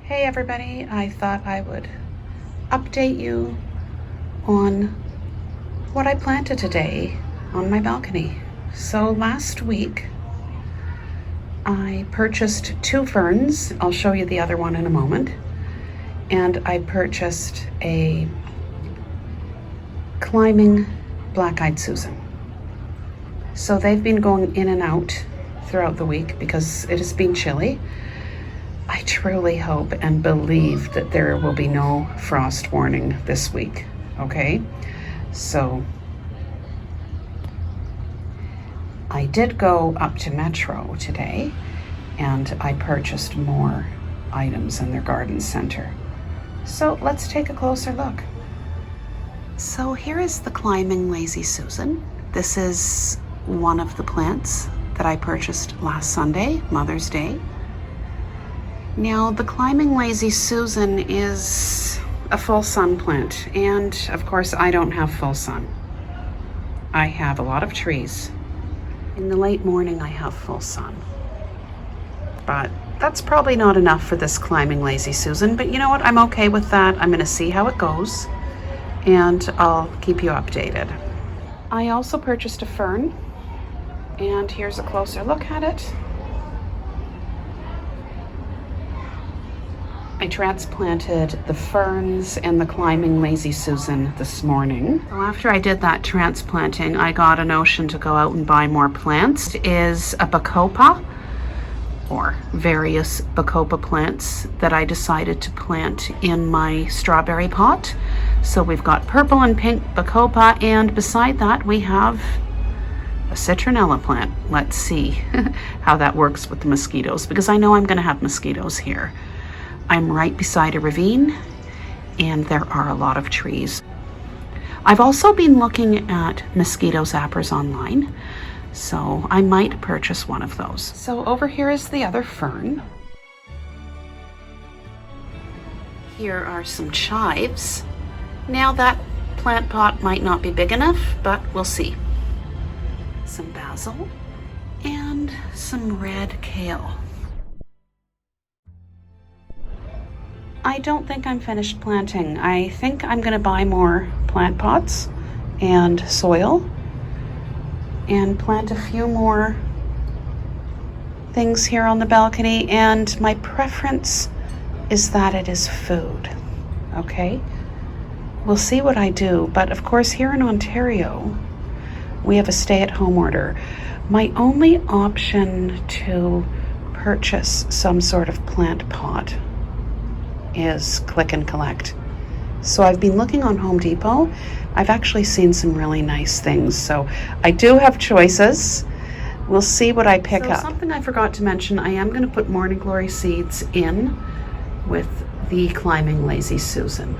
Hey everybody, I thought I would update you on what I planted today on my balcony. So last week I purchased 2 ferns. I'll show you the other one in a moment. And I purchased a climbing black-eyed Susan. So they've been going in and out throughout the week because it has been chilly. I truly hope and believe that there will be no frost warning this week, okay? So I did go up to Metro today and I purchased more items in their garden center. So let's take a closer look. So here is the climbing Lazy Susan. This is one of the plants that I purchased last Sunday, Mother's Day. Now, the climbing Lazy Susan is a full sun plant, and of course I don't have full sun. I have a lot of trees. In the late morning I have full sun. But that's probably not enough for this climbing Lazy Susan, but you know what, I'm okay with that. I'm gonna see how it goes, and I'll keep you updated. I also purchased a fern, and here's a closer look at it. I transplanted the ferns and the climbing Lazy Susan this morning. So after I did that transplanting, I got a notion to go out and buy more plants. It is a Bacopa, or various Bacopa plants that I decided to plant in my strawberry pot. So we've got purple and pink Bacopa, and beside that we have a citronella plant. Let's see how that works with the mosquitoes, because I know I'm going to have mosquitoes here. I'm right beside a ravine and there are a lot of trees. I've also been looking at mosquito zappers online, so I might purchase one of those. So over here is the other fern. Here are some chives. Now that plant pot might not be big enough, but we'll see. Some basil and some red kale. I don't think I'm finished planting. I think I'm gonna buy more plant pots and soil and plant a few more things here on the balcony, and my preference is that it is food, okay? We'll see what I do, but of course here in Ontario, we have a stay-at-home order. My only option to purchase some sort of plant pot is click and collect. So I've been looking on Home Depot. I've actually seen some really nice things. So I do have choices. We'll see what I pick up. Something I forgot to mention, I am going to put Morning Glory seeds in with the climbing Lazy Susan.